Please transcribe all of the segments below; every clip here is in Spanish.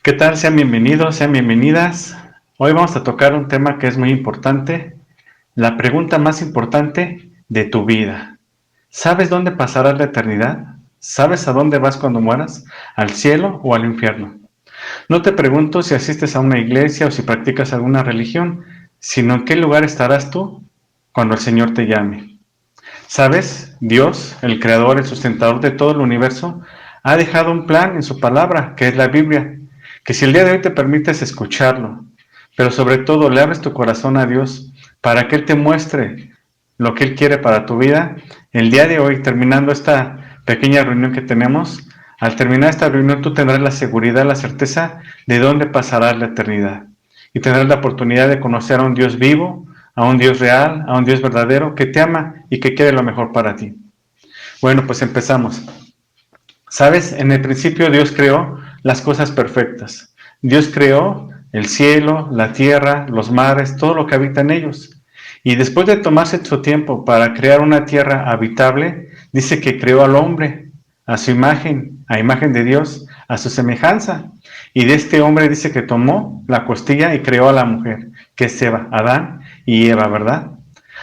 ¿Qué tal? Sean bienvenidos, sean bienvenidas. Hoy vamos a tocar un tema que es muy importante, la pregunta más importante de tu vida. ¿Sabes dónde pasarás la eternidad? ¿Sabes a dónde vas cuando mueras? ¿Al cielo o al infierno? No te pregunto si asistes a una iglesia o si practicas alguna religión, sino en qué lugar estarás tú cuando el Señor te llame. ¿Sabes? Dios, el creador, el sustentador de todo el universo, ha dejado un plan en su palabra, que es la Biblia, que si el día de hoy te permites escucharlo, pero sobre todo le abres tu corazón a Dios para que Él te muestre lo que Él quiere para tu vida, el día de hoy, terminando esta pequeña reunión que tenemos, al terminar esta reunión tú tendrás la seguridad, la certeza de dónde pasarás la eternidad. Y tendrás la oportunidad de conocer a un Dios vivo, a un Dios real, a un Dios verdadero que te ama y que quiere lo mejor para ti. Bueno, pues empezamos. ¿Sabes? En el principio Dios creó las cosas perfectas. Dios creó el cielo, la tierra, los mares, todo lo que habita en ellos. Y después de tomarse su tiempo para crear una tierra habitable, dice que creó al hombre a su imagen, a imagen de Dios, a su semejanza. Y de este hombre dice que tomó la costilla y creó a la mujer, que es Eva, Adán y Eva, ¿verdad?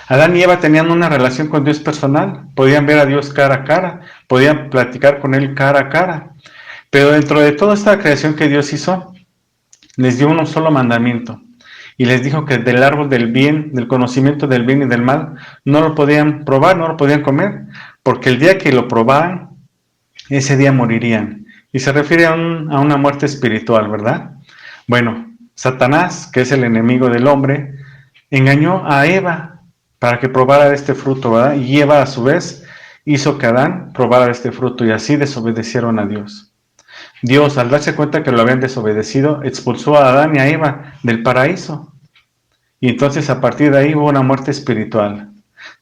Adán y Eva tenían una relación con Dios personal, podían ver a Dios cara a cara, podían platicar con Él cara a cara, pero dentro de toda esta creación que Dios hizo, les dio un solo mandamiento y les dijo que del árbol del bien, del conocimiento del bien y del mal, no lo podían probar, no lo podían comer, porque el día que lo probaran, ese día morirían. Y se refiere a una muerte espiritual, ¿verdad? Bueno, Satanás, que es el enemigo del hombre, engañó a Eva para que probara de este fruto, ¿verdad? Y Eva a su vez hizo que Adán probara de este fruto y así desobedecieron a Dios. Dios, al darse cuenta que lo habían desobedecido, expulsó a Adán y a Eva del paraíso. Y entonces a partir de ahí hubo una muerte espiritual.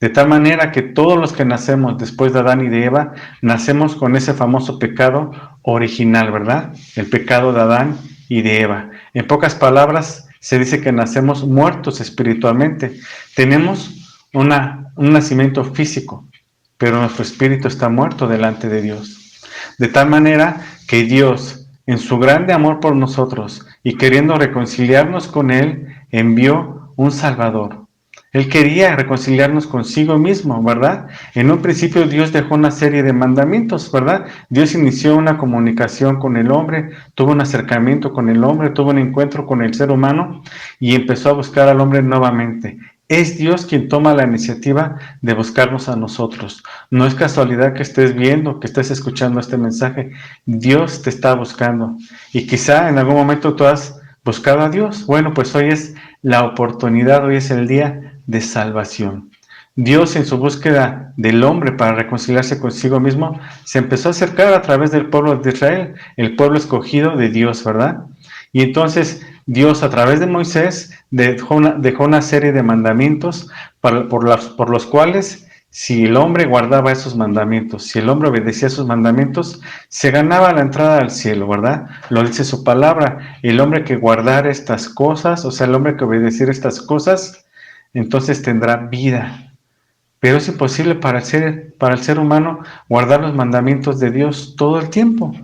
De tal manera que todos los que nacemos después de Adán y de Eva, nacemos con ese famoso pecado original, ¿verdad? El pecado de Adán y de Eva. En pocas palabras, se dice que nacemos muertos espiritualmente. Tenemos un nacimiento físico, pero nuestro espíritu está muerto delante de Dios. De tal manera que Dios, en su grande amor por nosotros y queriendo reconciliarnos con Él, envió un Salvador. Él quería reconciliarnos consigo mismo, ¿verdad? En un principio Dios dejó una serie de mandamientos, ¿verdad? Dios inició una comunicación con el hombre, tuvo un acercamiento con el hombre, tuvo un encuentro con el ser humano y empezó a buscar al hombre nuevamente. Es Dios quien toma la iniciativa de buscarnos a nosotros. No es casualidad que estés viendo, que estés escuchando este mensaje. Dios te está buscando. Y quizá en algún momento tú has buscado a Dios. Bueno, pues hoy es la oportunidad, hoy es el día de salvación. Dios, en su búsqueda del hombre para reconciliarse consigo mismo, se empezó a acercar a través del pueblo de Israel, el pueblo escogido de Dios, ¿verdad? Y entonces Dios, a través de Moisés, dejó una serie de mandamientos por los cuales, si el hombre guardaba esos mandamientos, si el hombre obedecía esos mandamientos, se ganaba la entrada al cielo, ¿verdad? Lo dice su palabra. El hombre que guardara estas cosas, o sea, el hombre que obedeciera estas cosas, entonces tendrá vida. Pero es imposible para el ser humano guardar los mandamientos de Dios todo el tiempo.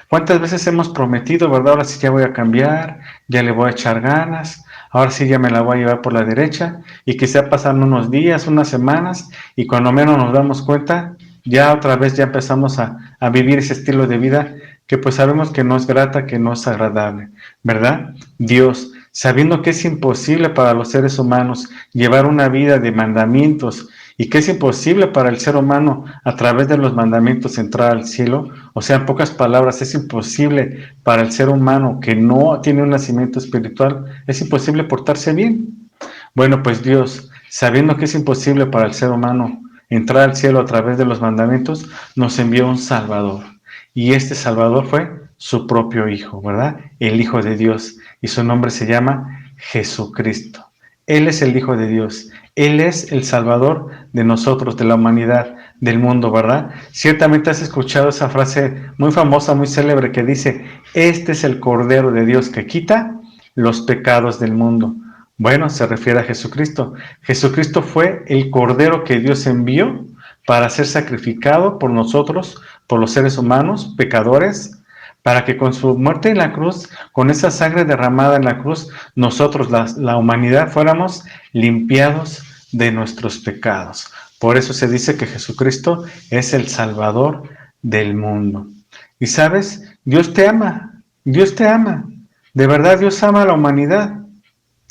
¿Cuántas veces hemos prometido, verdad? Ahora sí ya voy a cambiar, ya le voy a echar ganas, ahora sí ya me la voy a llevar por la derecha, y quizá pasan unos días, unas semanas, y cuando menos nos damos cuenta, ya otra vez ya empezamos a vivir ese estilo de vida que pues sabemos que no es grata, que no es agradable, ¿verdad? Dios, sabiendo que es imposible para los seres humanos llevar una vida de mandamientos y que es imposible para el ser humano a través de los mandamientos entrar al cielo, o sea, en pocas palabras, es imposible para el ser humano que no tiene un nacimiento espiritual, es imposible portarse bien. Bueno, pues Dios, sabiendo que es imposible para el ser humano entrar al cielo a través de los mandamientos, nos envió un Salvador. Y este Salvador fue su propio Hijo, ¿verdad? El Hijo de Dios. Y su nombre se llama Jesucristo. Él es el Hijo de Dios. Él es el Salvador de nosotros, de la humanidad, del mundo, ¿verdad? Ciertamente has escuchado esa frase muy famosa, muy célebre que dice, este es el Cordero de Dios que quita los pecados del mundo. Bueno, se refiere a Jesucristo. Jesucristo fue el Cordero que Dios envió para ser sacrificado por nosotros, por los seres humanos, pecadores, para que con su muerte en la cruz, con esa sangre derramada en la cruz, nosotros, la humanidad, fuéramos limpiados de nuestros pecados. Por eso se dice que Jesucristo es el Salvador del mundo. Y sabes, Dios te ama, Dios te ama. De verdad Dios ama a la humanidad.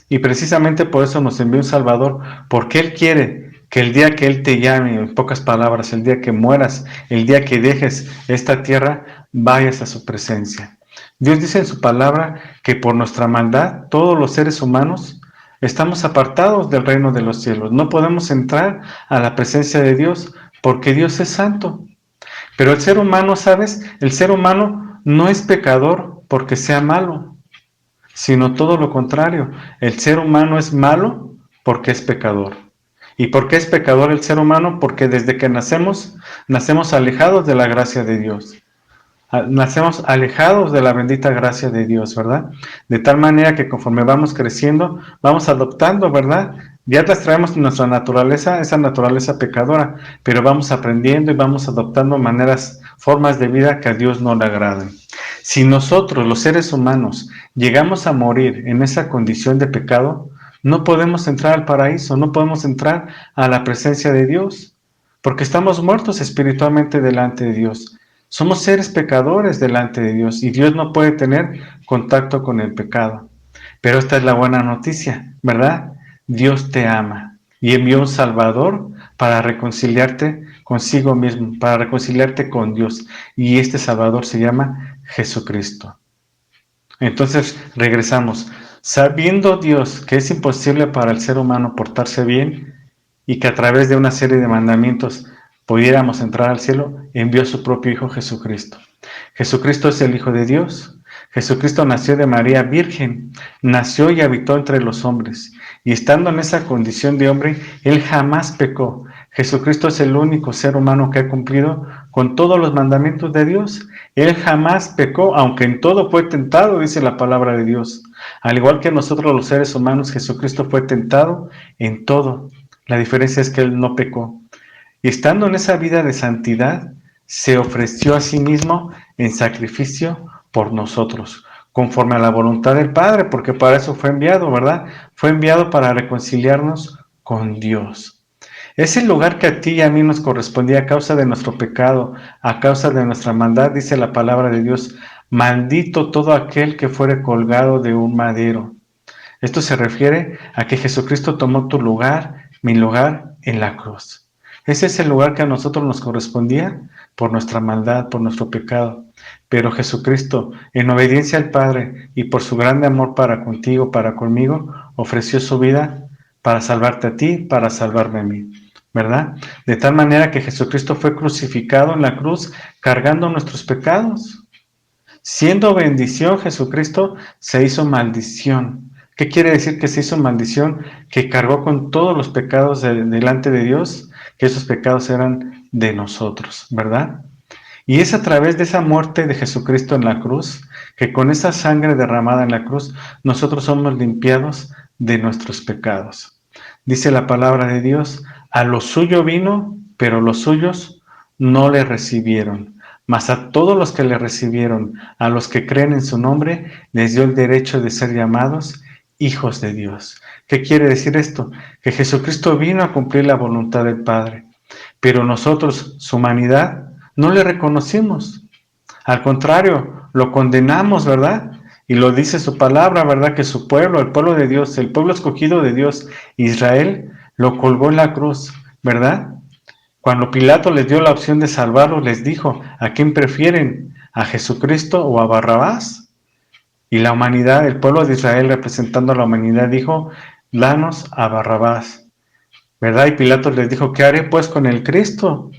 Y precisamente por eso nos envió un Salvador, porque Él quiere que el día que Él te llame, en pocas palabras, el día que mueras, el día que dejes esta tierra, vayas a su presencia. Dios dice en su palabra que por nuestra maldad, todos los seres humanos estamos apartados del reino de los cielos. No podemos entrar a la presencia de Dios porque Dios es santo. Pero el ser humano, ¿sabes? El ser humano no es pecador porque sea malo, sino todo lo contrario. El ser humano es malo porque es pecador. ¿Y por qué es pecador el ser humano? Porque desde que nacemos alejados de la gracia de Dios. Nacemos alejados de la bendita gracia de Dios, ¿verdad? De tal manera que conforme vamos creciendo, vamos adoptando, ¿verdad? Ya las traemos en nuestra naturaleza, esa naturaleza pecadora, pero vamos aprendiendo y vamos adoptando maneras, formas de vida que a Dios no le agradan. Si nosotros, los seres humanos, llegamos a morir en esa condición de pecado, no podemos entrar al paraíso, no podemos entrar a la presencia de Dios, porque estamos muertos espiritualmente delante de Dios. Somos seres pecadores delante de Dios y Dios no puede tener contacto con el pecado. Pero esta es la buena noticia, ¿verdad? Dios te ama y envió un Salvador para reconciliarte consigo mismo, para reconciliarte con Dios. Y este Salvador se llama Jesucristo. Entonces regresamos. Sabiendo Dios que es imposible para el ser humano portarse bien y que a través de una serie de mandamientos pudiéramos entrar al cielo, envió a su propio Hijo Jesucristo. Jesucristo es el Hijo de Dios. Jesucristo nació de María Virgen, nació y habitó entre los hombres. Y estando en esa condición de hombre, Él jamás pecó. Jesucristo es el único ser humano que ha cumplido con todos los mandamientos de Dios. Él jamás pecó, aunque en todo fue tentado, dice la palabra de Dios. Al igual que nosotros los seres humanos, Jesucristo fue tentado en todo. La diferencia es que Él no pecó. Y estando en esa vida de santidad, se ofreció a sí mismo en sacrificio por nosotros, conforme a la voluntad del Padre, porque para eso fue enviado, ¿verdad? Fue enviado para reconciliarnos con Dios. Es el lugar que a ti y a mí nos correspondía a causa de nuestro pecado, a causa de nuestra maldad, dice la palabra de Dios, maldito todo aquel que fuere colgado de un madero. Esto se refiere a que Jesucristo tomó tu lugar, mi lugar, en la cruz. Ese es el lugar que a nosotros nos correspondía por nuestra maldad, por nuestro pecado. Pero Jesucristo, en obediencia al Padre y por su grande amor para contigo, para conmigo, ofreció su vida para salvarte a ti, para salvarme a mí, ¿verdad? De tal manera que Jesucristo fue crucificado en la cruz cargando nuestros pecados. Siendo bendición, Jesucristo se hizo maldición. ¿Qué quiere decir que se hizo maldición? Que cargó con todos los pecados delante de Dios, que esos pecados eran de nosotros, ¿verdad? Y es a través de esa muerte de Jesucristo en la cruz, que con esa sangre derramada en la cruz, nosotros somos limpiados de nuestros pecados. Dice la palabra de Dios, a lo suyo vino, pero los suyos no le recibieron. Mas a todos los que le recibieron, a los que creen en su nombre, les dio el derecho de ser llamados hijos de Dios. ¿Qué quiere decir esto? Que Jesucristo vino a cumplir la voluntad del Padre, pero nosotros, su humanidad, no le reconocimos. Al contrario, lo condenamos, ¿verdad? Y lo dice su palabra, ¿verdad? Que su pueblo, el pueblo de Dios, el pueblo escogido de Dios, Israel, lo colgó en la cruz, ¿verdad? Cuando Pilato les dio la opción de salvarlo, les dijo, ¿a quién prefieren? ¿A Jesucristo o a Barrabás? Y la humanidad, el pueblo de Israel representando a la humanidad, dijo, danos a Barrabás, ¿verdad? Y Pilato les dijo, ¿qué haré pues con el Cristo?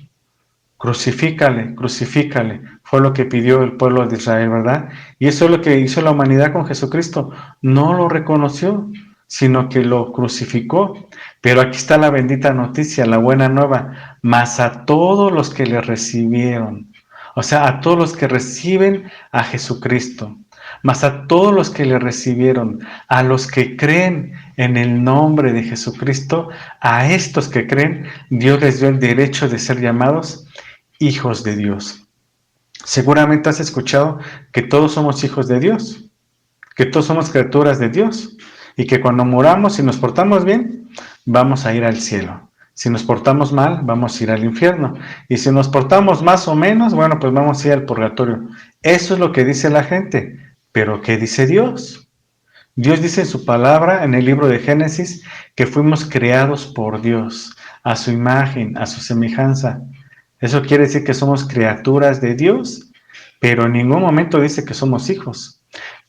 Crucifícale, crucifícale. Fue lo que pidió el pueblo de Israel, ¿verdad? Y eso es lo que hizo la humanidad con Jesucristo. No lo reconoció, sino que lo crucificó. Pero aquí está la bendita noticia, la buena nueva. Mas a todos los que le recibieron, o sea, a todos los que reciben a Jesucristo, mas a todos los que le recibieron, a los que creen en el nombre de Jesucristo, a estos que creen, Dios les dio el derecho de ser llamados hijos de Dios. Seguramente has escuchado que todos somos hijos de Dios, que todos somos criaturas de Dios y que cuando muramos, si nos portamos bien, vamos a ir al cielo. Si nos portamos mal, vamos a ir al infierno. Y si nos portamos más o menos, bueno, pues vamos a ir al purgatorio. Eso es lo que dice la gente. Pero ¿qué dice Dios? Dios dice en su palabra, en el libro de Génesis, que fuimos creados por Dios, a su imagen, a su semejanza. Eso quiere decir que somos criaturas de Dios, pero en ningún momento dice que somos hijos.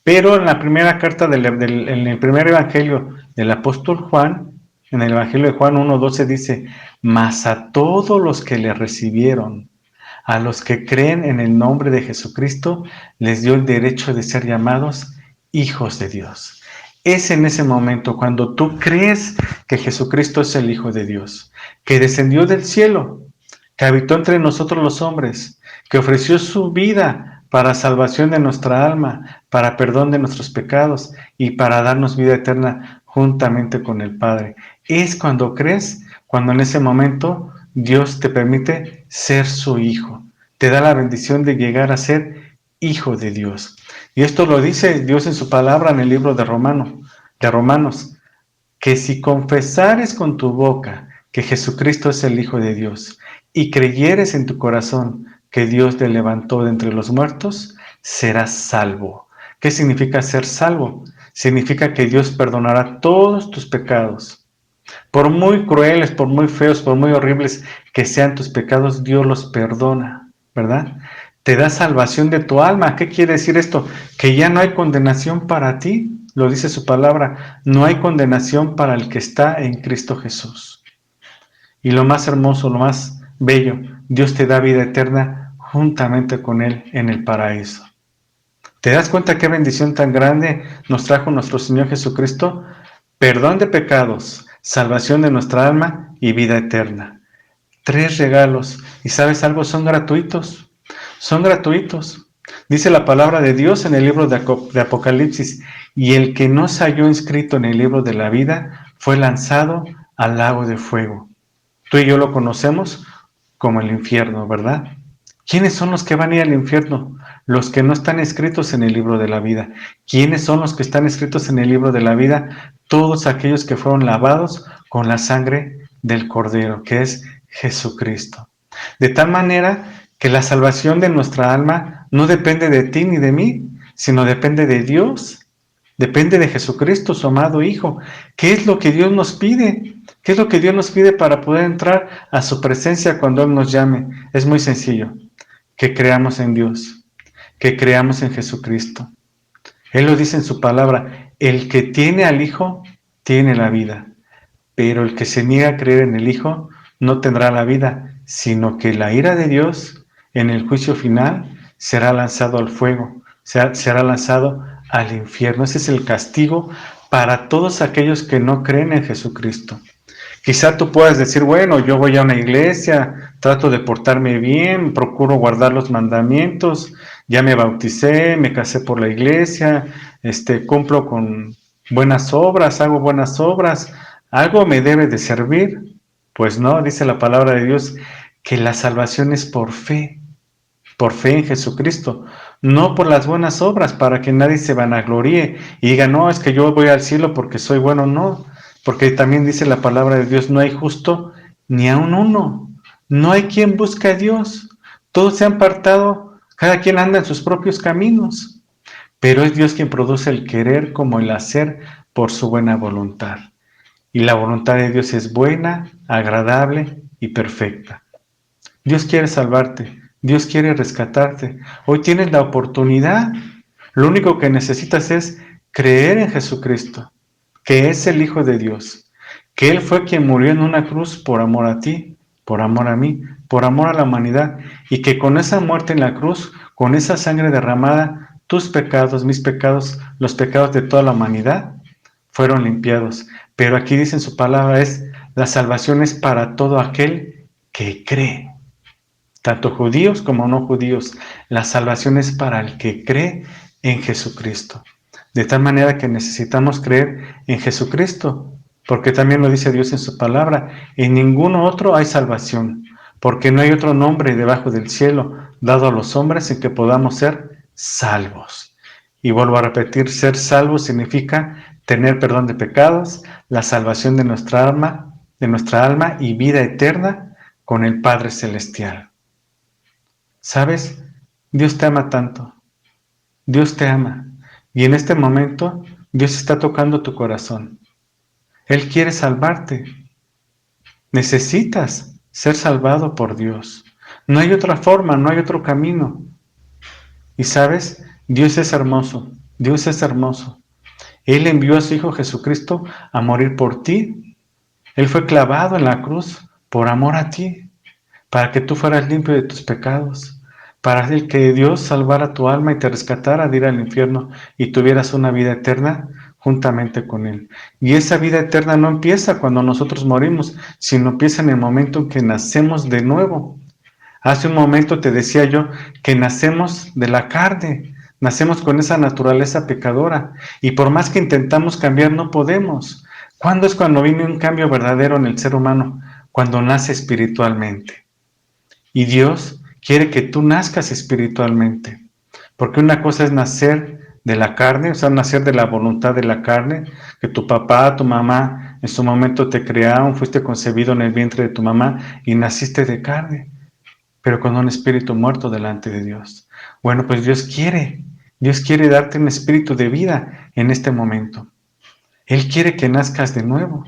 Pero en la primera carta, en el primer evangelio del apóstol Juan, en el evangelio de Juan 1:12 dice, mas a todos los que le recibieron, a los que creen en el nombre de Jesucristo, les dio el derecho de ser llamados hijos de Dios. Es en ese momento cuando tú crees que Jesucristo es el Hijo de Dios, que descendió del cielo, que habitó entre nosotros los hombres, que ofreció su vida para salvación de nuestra alma, para perdón de nuestros pecados y para darnos vida eterna juntamente con el Padre. Es cuando crees, cuando en ese momento Dios te permite ser su hijo, te da la bendición de llegar a ser hijo de Dios. Y esto lo dice Dios en su palabra en el libro de Romanos, que si confesares con tu boca que Jesucristo es el Hijo de Dios y creyeres en tu corazón que Dios te levantó de entre los muertos, serás salvo. ¿Qué significa ser salvo? Significa que Dios perdonará todos tus pecados. Por muy crueles, por muy feos, por muy horribles que sean tus pecados, Dios los perdona, ¿verdad? Te da salvación de tu alma. ¿Qué quiere decir esto? Que ya no hay condenación para ti. Lo dice su palabra. No hay condenación para el que está en Cristo Jesús. Y lo más hermoso, lo más bello, Dios te da vida eterna juntamente con Él en el paraíso. ¿Te das cuenta qué bendición tan grande nos trajo nuestro Señor Jesucristo? Perdón de pecados, salvación de nuestra alma y vida eterna. 3 regalos. ¿Y sabes algo? Son gratuitos. Son gratuitos. Dice la palabra de Dios en el libro de Apocalipsis, y el que no se halló inscrito en el libro de la vida fue lanzado al lago de fuego. Tú y yo lo conocemos como el infierno, ¿verdad? ¿Quiénes son los que van a ir al infierno? Los que no están escritos en el libro de la vida. ¿Quiénes son los que están escritos en el libro de la vida? Todos aquellos que fueron lavados con la sangre del Cordero, que es Jesucristo. De tal manera que la salvación de nuestra alma no depende de ti ni de mí, sino depende de Dios. Depende de Jesucristo, su amado Hijo. ¿Qué es lo que Dios nos pide? ¿Qué es lo que Dios nos pide para poder entrar a su presencia cuando Él nos llame? Es muy sencillo. Que creamos en Dios, que creamos en Jesucristo. Él lo dice en su palabra, el que tiene al Hijo, tiene la vida, pero el que se niega a creer en el Hijo, no tendrá la vida, sino que la ira de Dios, en el juicio final, será lanzado al fuego, será lanzado al infierno. Ese es el castigo para todos aquellos que no creen en Jesucristo. Quizá tú puedas decir, bueno, yo voy a una iglesia, trato de portarme bien, procuro guardar los mandamientos, ya me bauticé, me casé por la iglesia, cumplo con buenas obras, hago buenas obras, algo me debe de servir. Pues no, dice la palabra de Dios, que la salvación es por fe en Jesucristo, no por las buenas obras, para que nadie se vanagloríe y diga, no, es que yo voy al cielo porque soy bueno, no. Porque también dice la palabra de Dios, no hay justo ni aun uno. No hay quien busque a Dios. Todos se han apartado, cada quien anda en sus propios caminos. Pero es Dios quien produce el querer como el hacer por su buena voluntad. Y la voluntad de Dios es buena, agradable y perfecta. Dios quiere salvarte. Dios quiere rescatarte. Hoy tienes la oportunidad. Lo único que necesitas es creer en Jesucristo, que es el Hijo de Dios, que Él fue quien murió en una cruz por amor a ti, por amor a mí, por amor a la humanidad, y que con esa muerte en la cruz, con esa sangre derramada, tus pecados, mis pecados, los pecados de toda la humanidad, fueron limpiados. Pero aquí dice en su palabra, la salvación es para todo aquel que cree. Tanto judíos como no judíos, la salvación es para el que cree en Jesucristo. De tal manera que necesitamos creer en Jesucristo, porque también lo dice Dios en su palabra, en ninguno otro hay salvación, porque no hay otro nombre debajo del cielo dado a los hombres en que podamos ser salvos. Y vuelvo a repetir, ser salvos significa tener perdón de pecados, la salvación de nuestra alma y vida eterna con el Padre Celestial. ¿Sabes? Dios te ama tanto. Dios te ama. Y en este momento, Dios está tocando tu corazón. Él quiere salvarte. Necesitas ser salvado por Dios. No hay otra forma, no hay otro camino. Y sabes, Dios es hermoso. Dios es hermoso. Él envió a su Hijo Jesucristo a morir por ti. Él fue clavado en la cruz por amor a ti, para que tú fueras limpio de tus pecados, para que Dios salvara tu alma y te rescatara de ir al infierno y tuvieras una vida eterna juntamente con Él. Y esa vida eterna no empieza cuando nosotros morimos, sino empieza en el momento en que nacemos de nuevo. Hace un momento te decía yo que nacemos de la carne, nacemos con esa naturaleza pecadora y por más que intentamos cambiar no podemos. ¿Cuándo es cuando viene un cambio verdadero en el ser humano? Cuando nace espiritualmente. Y Dios quiere que tú nazcas espiritualmente, porque una cosa es nacer de la carne, o sea, nacer de la voluntad de la carne, que tu papá, tu mamá en su momento te crearon, fuiste concebido en el vientre de tu mamá y naciste de carne, pero con un espíritu muerto delante de Dios. Bueno, pues Dios quiere darte un espíritu de vida en este momento. Él quiere que nazcas de nuevo.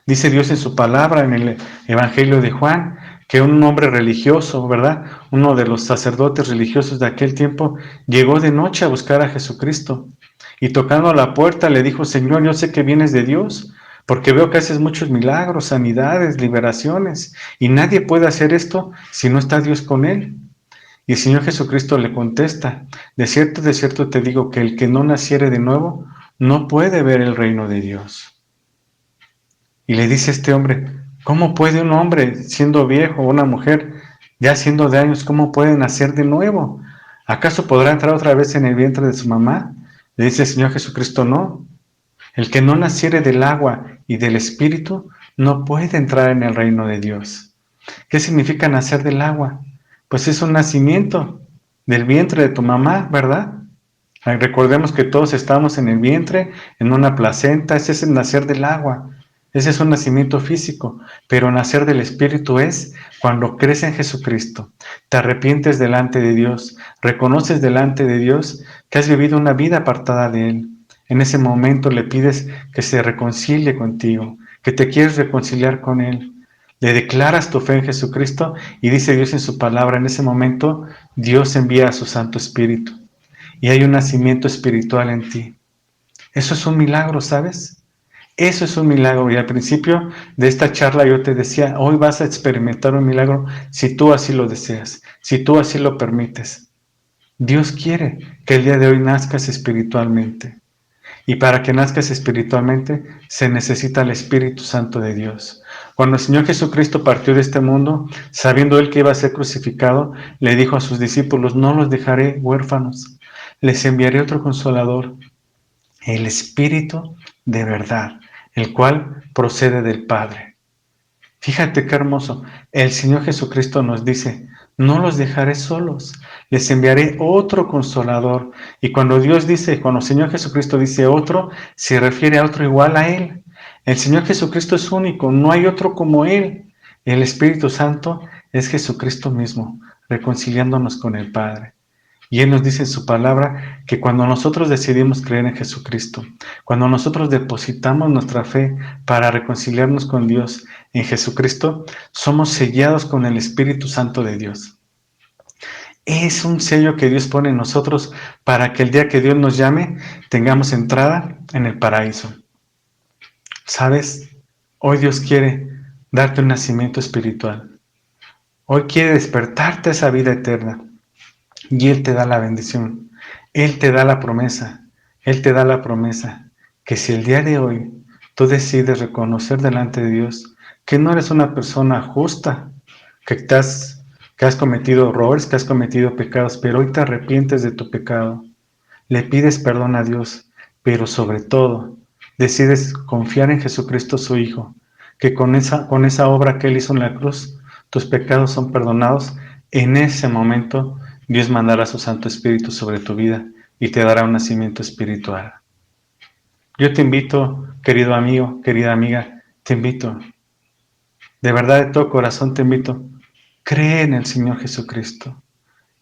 Dice Dios en su palabra, en el Evangelio de Juan, que un hombre religioso, ¿verdad? Uno de los sacerdotes religiosos de aquel tiempo, llegó de noche a buscar a Jesucristo. Y tocando a la puerta le dijo, Señor, yo sé que vienes de Dios, porque veo que haces muchos milagros, sanidades, liberaciones, y nadie puede hacer esto si no está Dios con él. Y el Señor Jesucristo le contesta, de cierto te digo que el que no naciere de nuevo no puede ver el reino de Dios. Y le dice a este hombre, ¿cómo puede un hombre, siendo viejo, o una mujer, ya siendo de años, cómo puede nacer de nuevo? ¿Acaso podrá entrar otra vez en el vientre de su mamá? Le dice el Señor Jesucristo, no. El que no naciere del agua y del Espíritu no puede entrar en el reino de Dios. ¿Qué significa nacer del agua? Pues es un nacimiento del vientre de tu mamá, ¿verdad? Recordemos que todos estamos en el vientre, en una placenta, ese es el nacer del agua. Ese es un nacimiento físico, pero nacer del Espíritu es cuando crees en Jesucristo, te arrepientes delante de Dios, reconoces delante de Dios que has vivido una vida apartada de Él. En ese momento le pides que se reconcilie contigo, que te quieres reconciliar con Él. Le declaras tu fe en Jesucristo y dice Dios en su palabra, en ese momento Dios envía a su Santo Espíritu y hay un nacimiento espiritual en ti. Eso es un milagro, ¿sabes? Eso es un milagro y al principio de esta charla yo te decía, hoy vas a experimentar un milagro si tú así lo deseas, si tú así lo permites. Dios quiere que el día de hoy nazcas espiritualmente y para que nazcas espiritualmente se necesita el Espíritu Santo de Dios. Cuando el Señor Jesucristo partió de este mundo, sabiendo Él que iba a ser crucificado, le dijo a sus discípulos, no los dejaré huérfanos, les enviaré otro consolador, el Espíritu de verdad, el cual procede del Padre. Fíjate qué hermoso. El Señor Jesucristo nos dice, no los dejaré solos, les enviaré otro consolador. Y cuando Dios dice, cuando el Señor Jesucristo dice otro, se refiere a otro igual a Él. El Señor Jesucristo es único, no hay otro como Él. El Espíritu Santo es Jesucristo mismo, reconciliándonos con el Padre. Y Él nos dice en su palabra que cuando nosotros decidimos creer en Jesucristo, cuando nosotros depositamos nuestra fe para reconciliarnos con Dios en Jesucristo, somos sellados con el Espíritu Santo de Dios. Es un sello que Dios pone en nosotros para que el día que Dios nos llame, tengamos entrada en el paraíso. ¿Sabes? Hoy Dios quiere darte un nacimiento espiritual. Hoy quiere despertarte a esa vida eterna. Y Él te da la bendición, Él te da la promesa, Él te da la promesa que si el día de hoy tú decides reconocer delante de Dios que no eres una persona justa, que has cometido errores, que has cometido pecados, pero hoy te arrepientes de tu pecado, le pides perdón a Dios, pero sobre todo decides confiar en Jesucristo su Hijo, que con esa obra que Él hizo en la cruz, tus pecados son perdonados, En ese momento, Dios mandará su Santo Espíritu sobre tu vida y te dará un nacimiento espiritual. Yo te invito, querido amigo, querida amiga, te invito, de verdad de todo corazón te invito, cree en el Señor Jesucristo.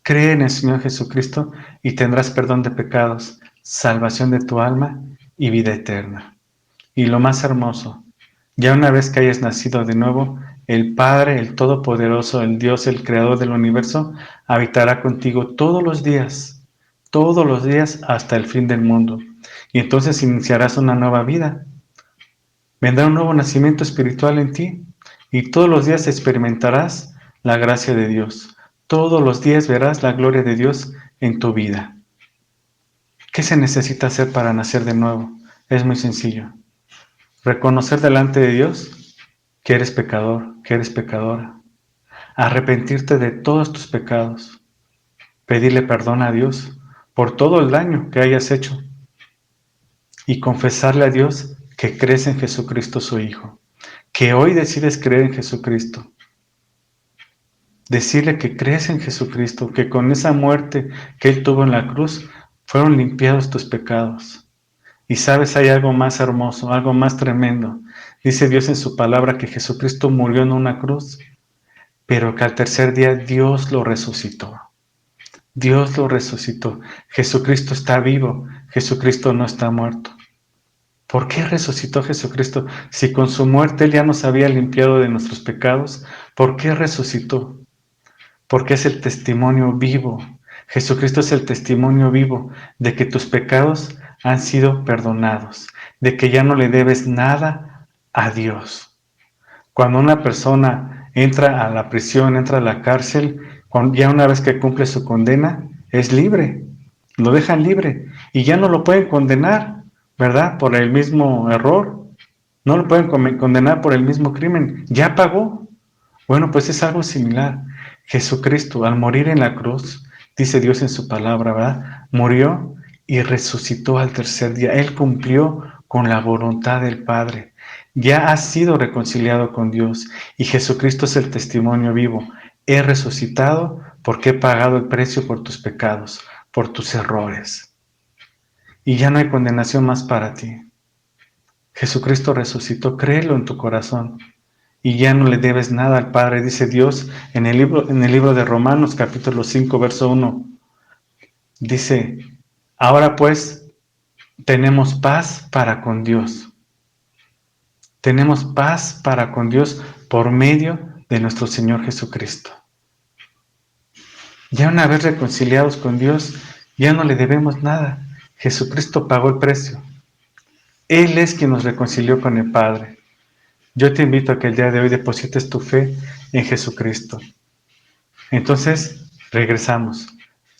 Cree en el Señor Jesucristo y tendrás perdón de pecados, salvación de tu alma y vida eterna. Y lo más hermoso, ya una vez que hayas nacido de nuevo, el Padre, el Todopoderoso, el Dios, el Creador del universo, habitará contigo todos los días hasta el fin del mundo. Y entonces iniciarás una nueva vida. Vendrá un nuevo nacimiento espiritual en ti y todos los días experimentarás la gracia de Dios. Todos los días verás la gloria de Dios en tu vida. ¿Qué se necesita hacer para nacer de nuevo? Es muy sencillo. Reconocer delante de Dios que eres pecador, que eres pecadora. Arrepentirte de todos tus pecados. Pedirle perdón a Dios por todo el daño que hayas hecho. Y confesarle a Dios que crees en Jesucristo su Hijo. Que hoy decides creer en Jesucristo. Decirle que crees en Jesucristo, que con esa muerte que Él tuvo en la cruz, fueron limpiados tus pecados. Y sabes, hay algo más hermoso, algo más tremendo. Dice Dios en su palabra que Jesucristo murió en una cruz, pero que al tercer día Dios lo resucitó. Dios lo resucitó. Jesucristo está vivo, Jesucristo no está muerto. ¿Por qué resucitó Jesucristo? Si con su muerte Él ya nos había limpiado de nuestros pecados, ¿por qué resucitó? Porque es el testimonio vivo. Jesucristo es el testimonio vivo de que tus pecados han sido perdonados, de que ya no le debes nada a Dios. Cuando una persona entra a la prisión, entra a la cárcel, ya una vez que cumple su condena, es libre, lo dejan libre y ya no lo pueden condenar, ¿verdad? Por el mismo error, no lo pueden condenar por el mismo crimen, ya pagó. Bueno, pues es algo similar. Jesucristo, al morir en la cruz, dice Dios en su palabra, ¿verdad? Murió y resucitó al tercer día. Él cumplió con la voluntad del Padre. Ya ha sido reconciliado con Dios y Jesucristo es el testimonio vivo. He resucitado porque he pagado el precio por tus pecados, por tus errores. Y ya no hay condenación más para ti. Jesucristo resucitó, créelo en tu corazón. Y ya no le debes nada al Padre, dice Dios en el libro de Romanos, capítulo 5, verso 1. Dice, ahora pues tenemos paz para con Dios. Tenemos paz para con Dios por medio de nuestro Señor Jesucristo. Ya una vez reconciliados con Dios, ya no le debemos nada. Jesucristo pagó el precio. Él es quien nos reconcilió con el Padre. Yo te invito a que el día de hoy deposites tu fe en Jesucristo. Entonces, regresamos.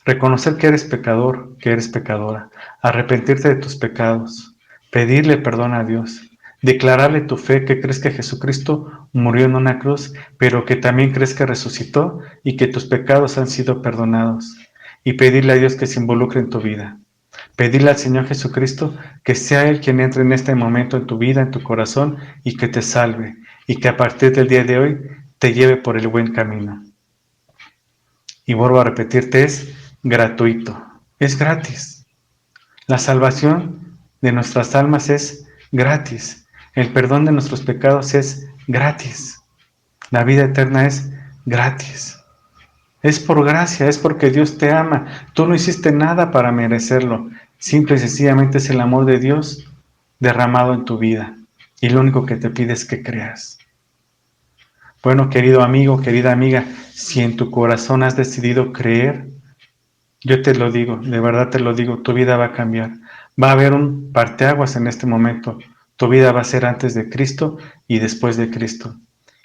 Reconocer que eres pecador, que eres pecadora. Arrepentirte de tus pecados. Pedirle perdón a Dios. Declararle tu fe, que crees que Jesucristo murió en una cruz, pero que también crees que resucitó y que tus pecados han sido perdonados. Y pedirle a Dios que se involucre en tu vida. Pedirle al Señor Jesucristo que sea Él quien entre en este momento en tu vida, en tu corazón, y que te salve. Y que a partir del día de hoy te lleve por el buen camino. Y vuelvo a repetirte, es gratuito, es gratis. La salvación de nuestras almas es gratis. El perdón de nuestros pecados es gratis. La vida eterna es gratis. Es por gracia, es porque Dios te ama. Tú no hiciste nada para merecerlo. Simple y sencillamente es el amor de Dios derramado en tu vida. Y lo único que te pide es que creas. Bueno, querido amigo, querida amiga, si en tu corazón has decidido creer, yo te lo digo, de verdad te lo digo, tu vida va a cambiar. Va a haber un parteaguas en este momento. Tu vida va a ser antes de Cristo y después de Cristo.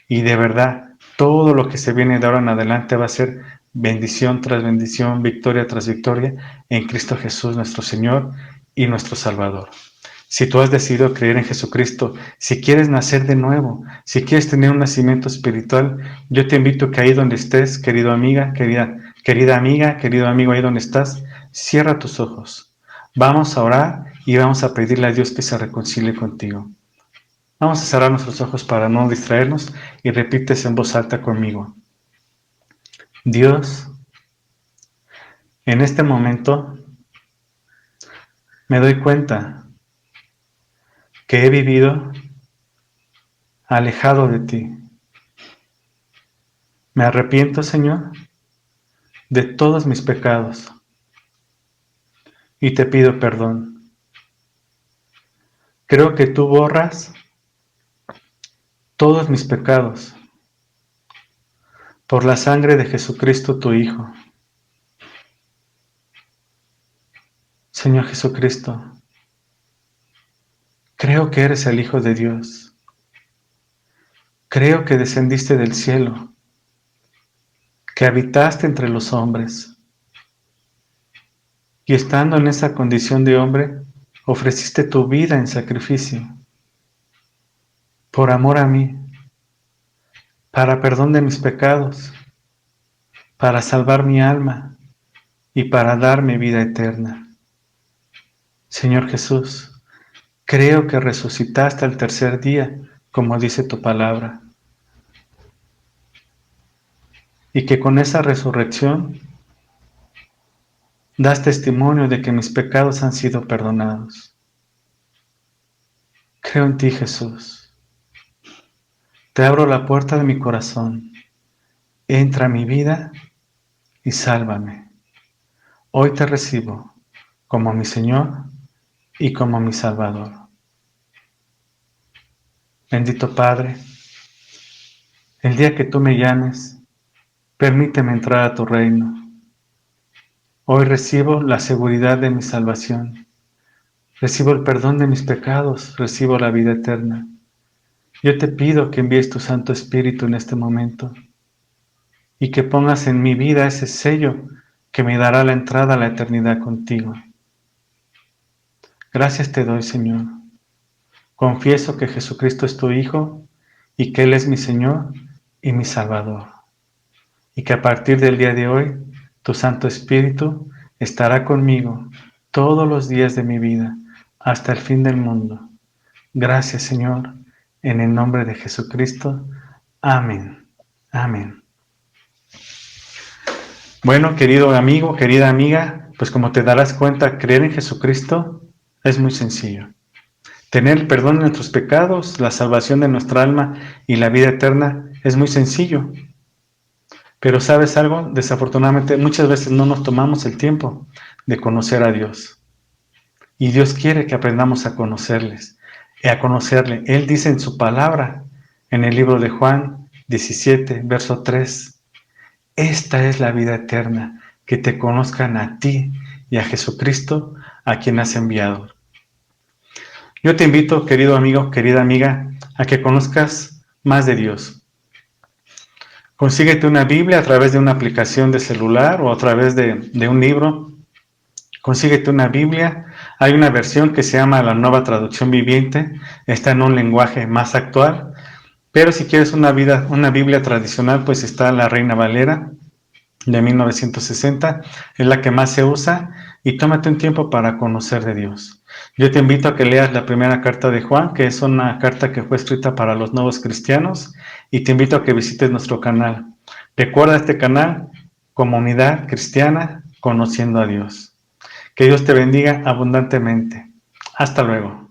Y de verdad, todo lo que se viene de ahora en adelante va a ser bendición tras bendición, victoria tras victoria en Cristo Jesús, nuestro Señor y nuestro Salvador. Si tú has decidido creer en Jesucristo, si quieres nacer de nuevo, si quieres tener un nacimiento espiritual, yo te invito a que ahí donde estés, querida amiga, querida amiga, querido amigo, ahí donde estás, cierra tus ojos. Vamos a orar y vamos a pedirle a Dios que se reconcilie contigo. Vamos a cerrar nuestros ojos para no distraernos y repites en voz alta conmigo. Dios, en este momento me doy cuenta que he vivido alejado de ti. Me arrepiento, Señor, de todos mis pecados y te pido perdón. Creo que tú borras todos mis pecados por la sangre de Jesucristo tu Hijo. Señor Jesucristo, creo que eres el Hijo de Dios. Creo que descendiste del cielo, que habitaste entre los hombres, y estando en esa condición de hombre, ofreciste tu vida en sacrificio, por amor a mí, para perdón de mis pecados, para salvar mi alma y para darme vida eterna. Señor Jesús, creo que resucitaste al tercer día, como dice tu palabra, y que con esa resurrección das testimonio de que mis pecados han sido perdonados. Creo en ti, Jesús. Te abro la puerta de mi corazón. Entra a mi vida y sálvame. Hoy te recibo como mi Señor y como mi Salvador. Bendito Padre, el día que tú me llames, permíteme entrar a tu reino. Hoy recibo la seguridad de mi salvación. Recibo el perdón de mis pecados, recibo la vida eterna. Yo te pido que envíes tu Santo Espíritu en este momento y que pongas en mi vida ese sello que me dará la entrada a la eternidad contigo. Gracias te doy, Señor. Confieso que Jesucristo es tu Hijo y que Él es mi Señor y mi Salvador. Y que a partir del día de hoy, tu Santo Espíritu estará conmigo todos los días de mi vida, hasta el fin del mundo. Gracias, Señor, en el nombre de Jesucristo. Amén. Amén. Bueno, querido amigo, querida amiga, pues como te darás cuenta, creer en Jesucristo es muy sencillo. Tener el perdón de nuestros pecados, la salvación de nuestra alma y la vida eterna es muy sencillo. Pero ¿sabes algo? Desafortunadamente muchas veces no nos tomamos el tiempo de conocer a Dios. Y Dios quiere que aprendamos a conocerles, a conocerle. Él dice en su palabra, en el libro de Juan 17, verso 3, esta es la vida eterna, que te conozcan a ti y a Jesucristo, a quien has enviado. Yo te invito, querido amigo, querida amiga, a que conozcas más de Dios. Consíguete una Biblia a través de una aplicación de celular o a través de un libro. Consíguete una Biblia. Hay una versión que se llama la Nueva Traducción Viviente. Está en un lenguaje más actual. Pero si quieres una Biblia tradicional, pues está la Reina Valera de 1960. Es la que más se usa. Y tómate un tiempo para conocer de Dios. Yo te invito a que leas la primera carta de Juan, que es una carta que fue escrita para los nuevos cristianos, y te invito a que visites nuestro canal. Recuerda este canal, Comunidad Cristiana Conociendo a Dios. Que Dios te bendiga abundantemente. Hasta luego.